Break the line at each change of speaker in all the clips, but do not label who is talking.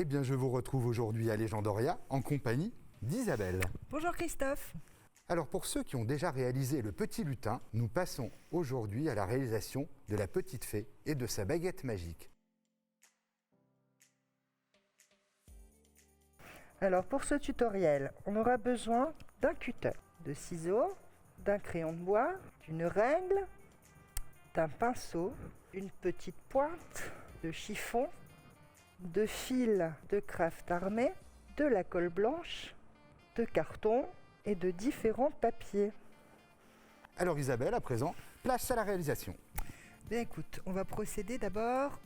Eh bien, je vous retrouve aujourd'hui à Legendoria en compagnie d'Isabelle.
Bonjour Christophe.
Alors, pour ceux qui ont déjà réalisé le petit lutin, nous passons aujourd'hui à la réalisation de la petite fée et de sa baguette magique.
Alors pour ce tutoriel, on aura besoin d'un cutter, de ciseaux, d'un crayon de bois, d'une règle, d'un pinceau, une petite pointe, de chiffon, de fil de craft armé, de la colle blanche, de carton et de différents papiers.
Alors Isabelle, à présent, place à la réalisation.
Bien écoute, on va procéder d'abord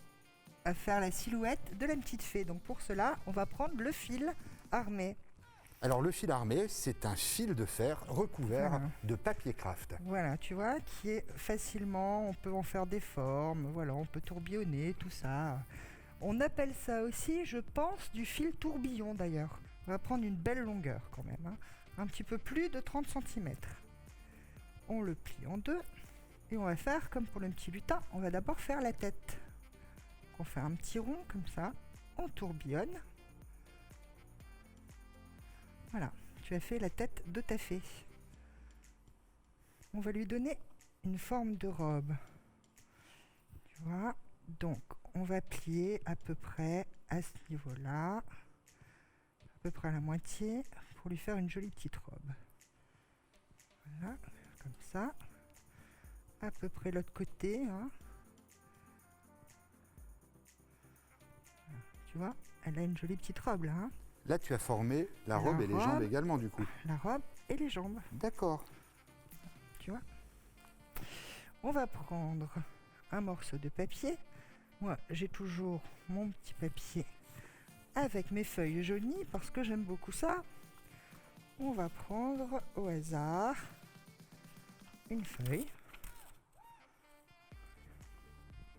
à faire la silhouette de la petite fée. Donc pour cela, on va prendre le fil armé.
Alors le fil armé, c'est un fil de fer recouvert de papier craft.
Voilà, tu vois, qui est facilement, on peut en faire des formes, voilà, on peut tourbillonner, tout ça. On appelle ça aussi, je pense, du fil tourbillon d'ailleurs. On va prendre une belle longueur quand même, hein. Un petit peu plus de 30 cm. On le plie en deux et on va faire comme pour le petit lutin, on va d'abord faire la tête. On fait un petit rond comme ça, on tourbillonne. Voilà, tu as fait la tête de ta fée. On va lui donner une forme de robe. Tu vois, donc on va plier à peu près à ce niveau-là, à peu près à la moitié, pour lui faire une jolie petite robe. Voilà, comme ça. À peu près l'autre côté, hein. Tu vois, elle a une jolie petite robe là, hein.
Là, tu as formé la robe et les jambes également, du coup.
La robe et les jambes.
D'accord.
Tu vois. On va prendre un morceau de papier. Moi, j'ai toujours mon petit papier avec mes feuilles jaunies parce que j'aime beaucoup ça. On va prendre au hasard une feuille.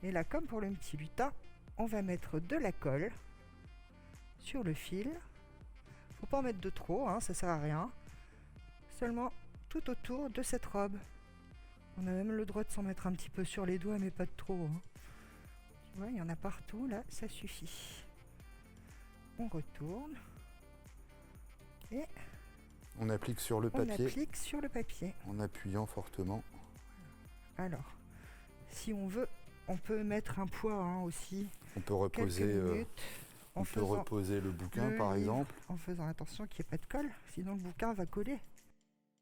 Et là, comme pour le petit lutin, on va mettre de la colle sur le fil. Faut pas en mettre de trop, hein, ça sert à rien. Seulement tout autour de cette robe. On a même le droit de s'en mettre un petit peu sur les doigts, mais pas de trop, hein. Tu vois, il y en a partout, là, ça suffit. On retourne. Et
on applique sur le papier.
On applique sur le papier.
En appuyant fortement.
Alors, si on veut, on peut mettre un poids, hein, aussi.
On peut reposer, reposer le bouquin, par exemple.
En faisant attention qu'il n'y ait pas de colle, sinon le bouquin va coller.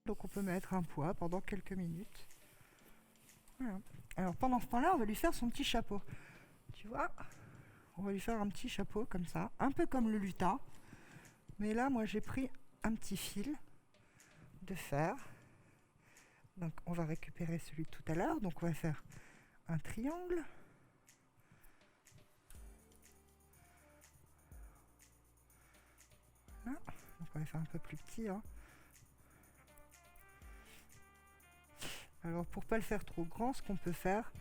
Donc on peut mettre un poids pendant quelques minutes. Voilà. Alors pendant ce temps-là, on va lui faire son petit chapeau. Tu vois, on va lui faire un petit chapeau comme ça, un peu comme le lutin. Mais là, moi, j'ai pris un petit fil de fer. Donc on va récupérer celui de tout à l'heure. Donc on va faire un triangle. Voilà. Donc on va faire un peu plus petit, hein. Alors pour pas le faire trop grand, ce qu'on peut faire,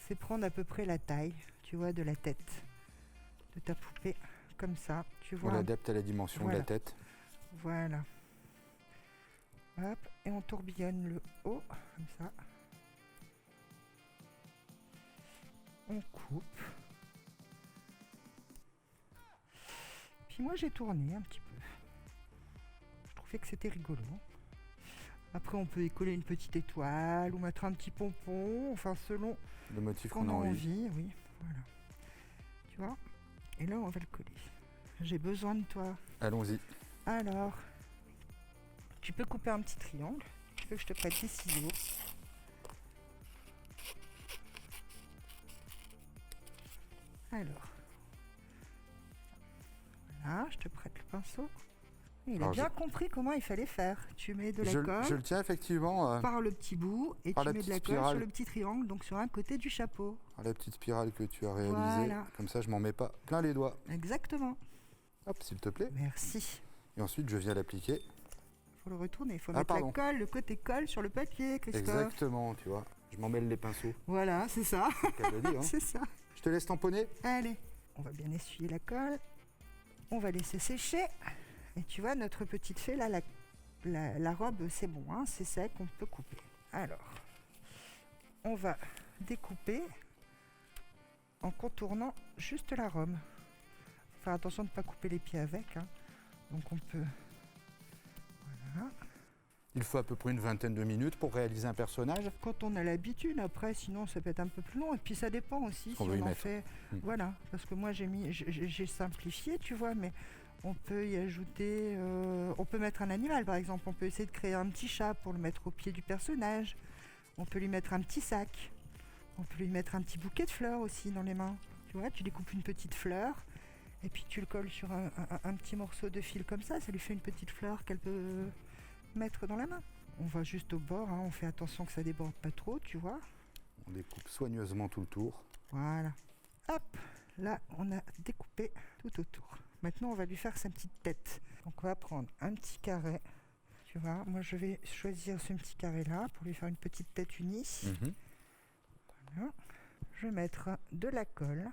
c'est prendre à peu près la taille, tu vois, de la tête de ta poupée, comme ça. Tu vois.
On l'adapte à la dimension de la tête.
Voilà. Hop, et on tourbillonne le haut, comme ça. On coupe. Puis moi j'ai tourné un petit peu. Je trouvais que c'était rigolo. Après, on peut y coller une petite étoile ou mettre un petit pompon, enfin selon
le motif qu'on a envie.
Oui, voilà. Tu vois. Et là, on va le coller. J'ai besoin de toi.
Allons-y.
Alors, tu peux couper un petit triangle. Tu veux que je te prête des ciseaux. Alors, voilà, je te prête le pinceau. Il a bien compris comment il fallait faire. Tu mets de la colle.
Je le tiens effectivement.
Par le petit bout et tu mets de la colle sur le petit triangle, donc sur un côté du chapeau.
Par la petite spirale que tu as réalisée.
Voilà.
Comme ça, je m'en mets pas plein les doigts.
Exactement.
Hop, s'il te plaît.
Merci.
Et ensuite, je viens l'appliquer.
Il faut le retourner. Il faut mettre la colle, le côté colle sur le papier, Christophe.
Exactement, tu vois. Je m'en mêle les pinceaux.
Voilà, c'est ça.
Dit, hein.
C'est ça.
Je te laisse tamponner.
Allez, on va bien essuyer la colle. On va laisser sécher. Et tu vois, notre petite fée, là, la robe, c'est bon, hein, c'est sec, on peut couper. Alors, on va découper en contournant juste la robe. faire attention de ne pas couper les pieds avec, hein. Donc on peut... Voilà.
Il faut à peu près une vingtaine de minutes pour réaliser un personnage.
Quand on a l'habitude, après, sinon ça peut être un peu plus long. Et puis ça dépend aussi si
On veut y
on en
mettre.
fait. Voilà, parce que moi j'ai simplifié, tu vois, mais on peut y ajouter. On peut mettre un animal, par exemple. On peut essayer de créer un petit chat pour le mettre au pied du personnage. On peut lui mettre un petit sac. On peut lui mettre un petit bouquet de fleurs aussi dans les mains. Tu vois, tu découpes une petite fleur et puis tu le colles sur un petit morceau de fil comme ça lui fait une petite fleur qu'elle peut mettre dans la main. On va juste au bord, hein, on fait attention que ça déborde pas trop, tu vois.
On découpe soigneusement tout le tour.
Voilà. Hop, là on a découpé tout autour. Maintenant on va lui faire sa petite tête. Donc on va prendre un petit carré. Tu vois, moi je vais choisir ce petit carré là pour lui faire une petite tête unie. Voilà. Je vais mettre de la colle.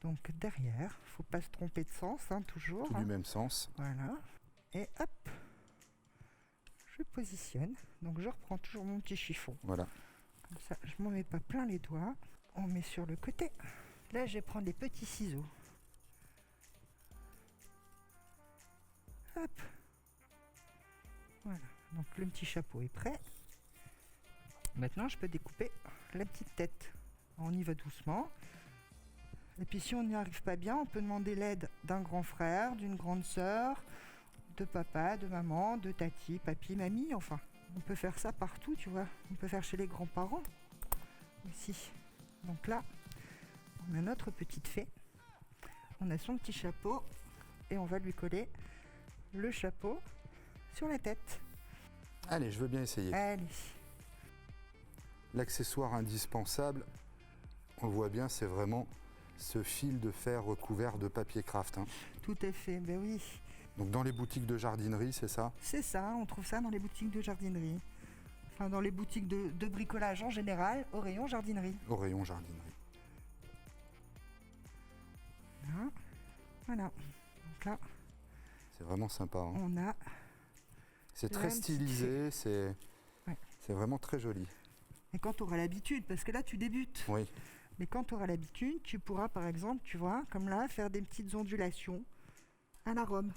Donc derrière, faut pas se tromper de sens, hein, toujours.
Tout du même sens.
Voilà. Et hop, je positionne. Donc je reprends toujours mon petit chiffon.
Voilà.
Comme ça, je m'en mets pas plein les doigts. On met sur le côté. Là, je vais prendre les petits ciseaux. Hop. Voilà. Donc le petit chapeau est prêt. Maintenant, je peux découper la petite tête. On y va doucement. Et puis si on n'y arrive pas bien, on peut demander l'aide d'un grand frère, d'une grande sœur, de papa, de maman, de tati, papi, mamie, enfin. On peut faire ça partout, tu vois. On peut faire chez les grands-parents aussi. Donc là, on a notre petite fée. On a son petit chapeau et on va lui coller le chapeau sur la tête.
Allez, je veux bien essayer.
Allez.
L'accessoire indispensable, on le voit bien, c'est vraiment ce fil de fer recouvert de papier craft, hein.
Tout à fait, ben oui.
Donc dans les boutiques de jardinerie, c'est ça?
C'est ça, on trouve ça dans les boutiques de jardinerie. Enfin, dans les boutiques de bricolage en général, au rayon jardinerie.
Au rayon jardinerie.
Voilà. Voilà. Donc là,
C'est vraiment sympa, hein.
on a...
C'est
la
très
petite
stylisé, c'est
Ouais.
vraiment très joli.
Et quand tu auras l'habitude, parce que là, tu débutes.
Oui,
Mais quand tu auras l'habitude, tu pourras, par exemple, tu vois, comme là, faire des petites ondulations à la Rome.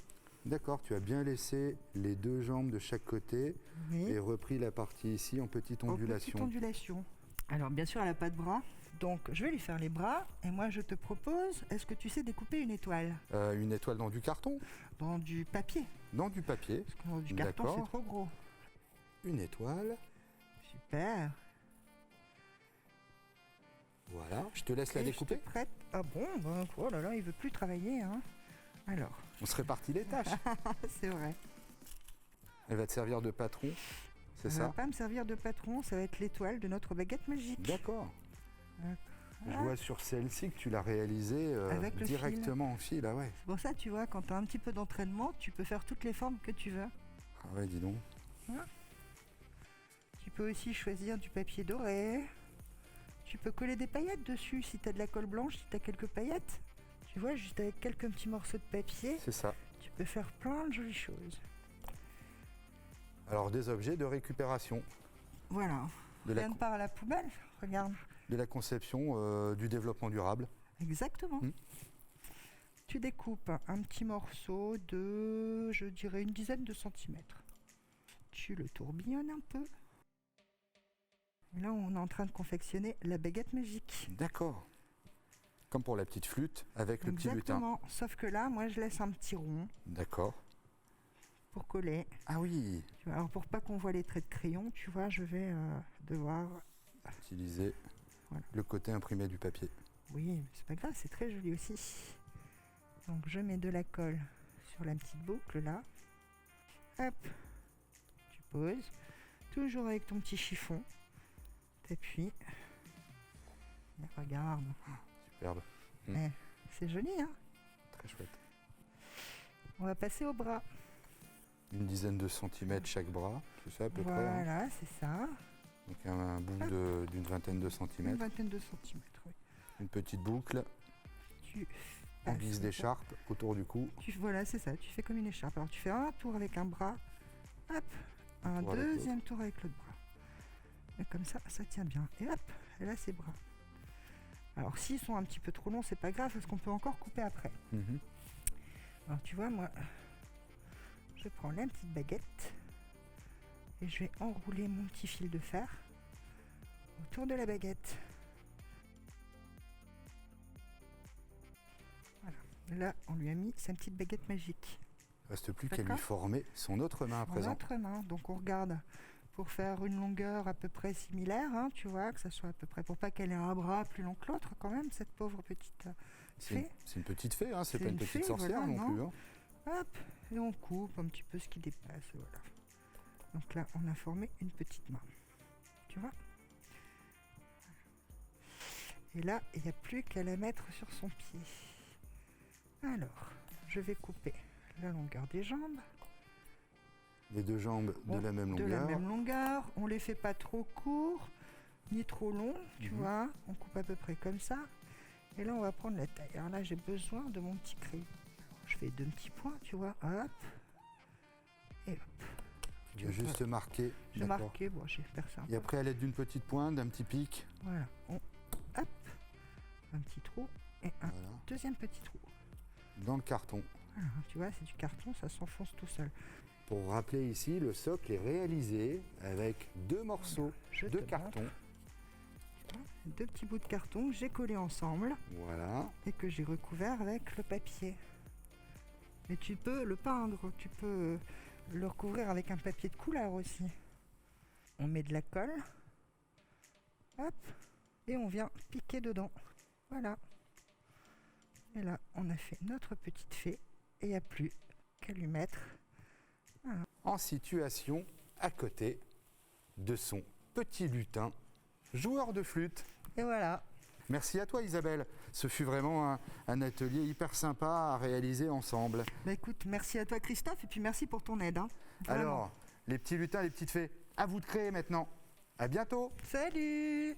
d'accord, tu as bien laissé les deux jambes de chaque côté
Oui.
et repris la partie ici en petite
En
ondulation.
petite ondulation. Alors, bien sûr, elle n'a pas de bras. Donc, je vais lui faire les bras. Et moi, je te propose, est-ce que tu sais découper une étoile?
Une étoile dans du carton?
Dans du papier.
Dans du papier.
Parce que dans du carton,
D'accord.
c'est trop gros.
Une étoile.
Super.
Voilà, je te laisse la
Et je
découper.
te prête. Ah bon, ben, oh là là, il veut plus travailler, hein. Alors,
On se répartit les tâches.
c'est vrai.
Elle va te servir de patron, c'est
Ça va
ça?
pas me servir de patron, ça va être l'étoile de notre baguette magique.
D'accord. Je
Ah.
vois sur celle-ci que tu l'as réalisée
Avec le
directement en fil, ah ouais.
C'est pour ça, tu vois, quand tu as un petit peu d'entraînement, tu peux faire toutes les formes que tu veux.
Ah ouais, dis donc.
Tu peux aussi choisir du papier doré. Tu peux coller des paillettes dessus si tu as de la colle blanche, si tu as quelques paillettes. Tu vois, juste avec quelques petits morceaux de papier,
C'est ça.
tu peux faire plein de jolies choses.
Alors des objets de récupération,
Voilà.
de la,
Rien ne part à la poubelle, regarde.
de la conception du développement durable.
Exactement.
Hmm.
Tu découpes un petit morceau de, je dirais, une dizaine de centimètres. Tu le tourbillonnes un peu. Et là, on est en train de confectionner la baguette magique.
D'accord. Comme pour la petite flûte avec le petit lutin.
Exactement. Sauf que là, moi, je laisse un petit rond
D'accord.
pour coller.
Ah oui,
Tu vois, alors, pour pas qu'on voit les traits de crayon, tu vois, je vais devoir...
utiliser
Voilà.
le côté imprimé du papier.
Oui, mais c'est pas grave, c'est très joli aussi. Donc, je mets de la colle sur la petite boucle, là. Hop. Tu poses. Toujours avec ton petit chiffon. T'appuies. Et regarde.
Superbe,
C'est joli, hein?
très chouette.
On va passer au bras.
Une dizaine de centimètres chaque bras, c'est ça à peu près, hein.
Voilà, c'est ça.
Donc un bout d'une vingtaine de
Une
centimètres.
vingtaine de centimètres, oui.
Une petite boucle
Tu
en
passes
guise
comme ça.
d'écharpe autour du cou.
Voilà, c'est ça. Tu fais comme une écharpe. Alors, tu fais un tour avec un bras. Hop. Un
tour avec
deuxième tour avec l'autre bras. Et comme ça, ça tient bien. Et hop, elle a ses bras. Alors, s'ils sont un petit peu trop longs, c'est pas grave parce qu'on peut encore couper après.
Mhm.
Alors tu vois, moi, je prends la petite baguette et je vais enrouler mon petit fil de fer autour de la baguette. Voilà. Là, on lui a mis sa petite baguette magique.
Il ne reste plus qu'à lui
D'accord.
former son autre main à présent.
Notre main. Donc on regarde pour faire une longueur à peu près similaire, hein, tu vois, que ça soit à peu près, pour pas qu'elle ait un bras plus long que l'autre quand même, cette pauvre petite fée.
C'est une petite fée, hein, c'est
C'est
pas une
une
petite
fée,
sorcière
voilà,
non
non.
plus. Hein.
Hop, et on coupe un petit peu ce qui dépasse, voilà. Donc là, on a formé une petite main, tu vois. Et là, il n'y a plus qu'à la mettre sur son pied. Alors, je vais couper la longueur des jambes.
Les deux jambes de la même
De la
longueur.
même longueur. On les fait pas trop courts, ni trop longs, tu vois. On coupe à peu près comme ça. Et là, on va prendre la taille. Alors là, j'ai besoin de mon petit crayon. Je fais 2 petits points, tu vois. Hop. Et hop.
Il y a juste marqué.
J'ai
d'accord.
marqué, bon, j'ai fait ça.
Et après, à l'aide d'une petite pointe, d'un petit pic.
Voilà. Hop. Un petit trou et un
Voilà.
deuxième petit trou.
Dans le carton.
Voilà, tu vois, c'est du carton, ça s'enfonce tout seul.
Pour rappeler ici, le socle est réalisé avec 2 morceaux
Je
de
te
carton.
montre. 2 petits bouts de carton que j'ai collés ensemble
Voilà.
et que j'ai recouvert avec le papier. Mais tu peux le peindre, tu peux le recouvrir avec un papier de couleur aussi. On met de la colle. Hop. Et on vient piquer dedans. Voilà. Et là, on a fait notre petite fée. Et il n'y a plus qu'à lui mettre.
En situation à côté de son petit lutin, joueur de flûte.
Et voilà.
Merci à toi Isabelle. Ce fut vraiment un atelier hyper sympa à réaliser ensemble.
Bah écoute, merci à toi Christophe et puis merci pour ton aide. Hein. Vraiment.
Alors, les petits lutins, les petites fées, à vous de créer maintenant. À bientôt.
Salut!